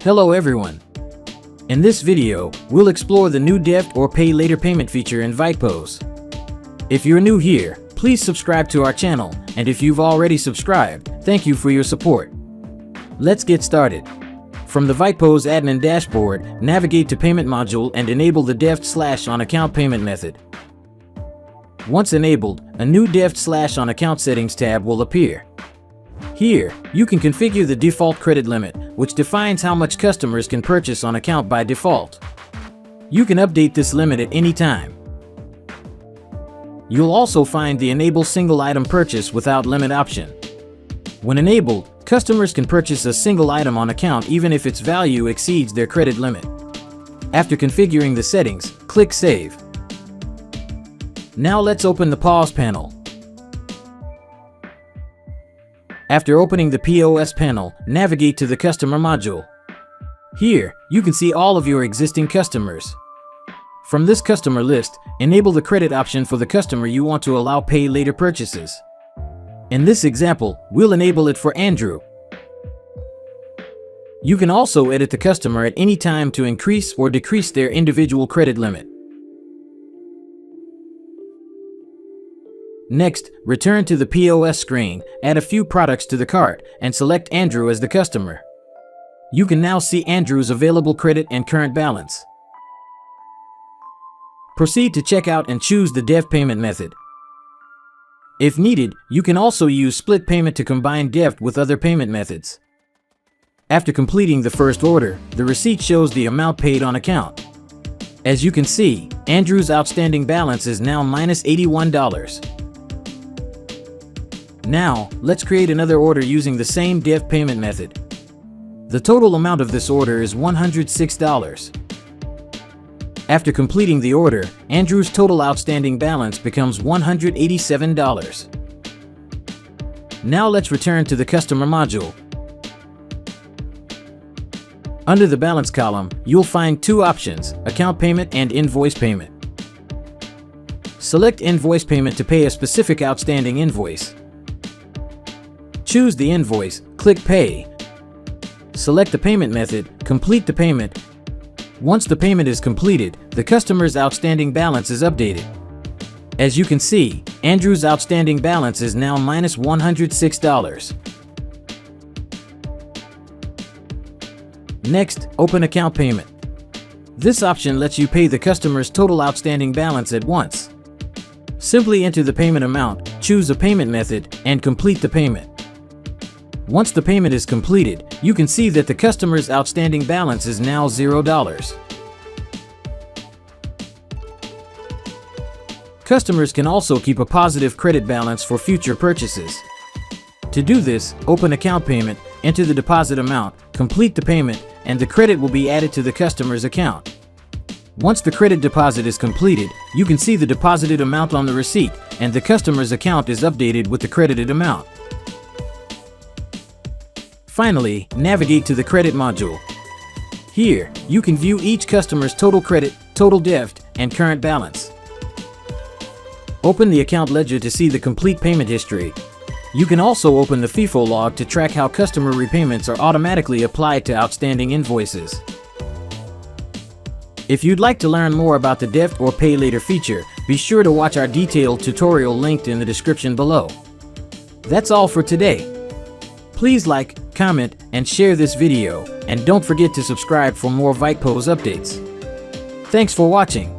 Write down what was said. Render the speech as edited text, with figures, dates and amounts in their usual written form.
Hello everyone. In this video, we'll explore the new Deft or Pay Later payment feature in Vitepos. If you're new here, please subscribe to our channel, and if you've already subscribed, thank you for your support. Let's get started. From the Vitepos admin dashboard, navigate to Payment module and enable the Deft/on-account payment method. Once enabled, a new Deft/on-account settings tab will appear. Here, you can configure the default credit limit, which defines how much customers can purchase on account by default. You can update this limit at any time. You'll also find the Enable Single Item Purchase Without Limit option. When enabled, customers can purchase a single item on account even if its value exceeds their credit limit. After configuring the settings, click Save. Now let's open the POS panel. After opening the POS panel, navigate to the Customer module. Here, you can see all of your existing customers. From this customer list, enable the credit option for the customer you want to allow pay later purchases. In this example, we'll enable it for Andrew. You can also edit the customer at any time to increase or decrease their individual credit limit. Next, return to the POS screen, add a few products to the cart, and select Andrew as the customer. You can now see Andrew's available credit and current balance. Proceed to checkout and choose the Deft payment method. If needed, you can also use split payment to combine Deft with other payment methods. After completing the first order, the receipt shows the amount paid on account. As you can see, Andrew's outstanding balance is now -$81. Now, let's create another order using the same Deft payment method. The total amount of this order is $106. After completing the order, Andrew's total outstanding balance becomes $187. Now let's return to the Customer module. Under the Balance column, you'll find two options, Account Payment and Invoice Payment. Select Invoice Payment to pay a specific outstanding invoice. Choose the invoice, click Pay. Select the payment method, complete the payment. Once the payment is completed, the customer's outstanding balance is updated. As you can see, Andrew's outstanding balance is now -$106. Next, open Account Payment. This option lets you pay the customer's total outstanding balance at once. Simply enter the payment amount, choose a payment method, and complete the payment. Once the payment is completed, you can see that the customer's outstanding balance is now $0. Customers can also keep a positive credit balance for future purchases. To do this, open Account Payment, enter the deposit amount, complete the payment, and the credit will be added to the customer's account. Once the credit deposit is completed, you can see the deposited amount on the receipt, and the customer's account is updated with the credited amount. Finally, navigate to the Credit module. Here, you can view each customer's total credit, total Deft, and current balance. Open the account ledger to see the complete payment history. You can also open the FIFO log to track how customer repayments are automatically applied to outstanding invoices. If you'd like to learn more about the Deft or Pay Later feature, be sure to watch our detailed tutorial linked in the description below. That's all for today. Please like, comment, and share this video, and don't forget to subscribe for more Vitepos updates. Thanks for watching.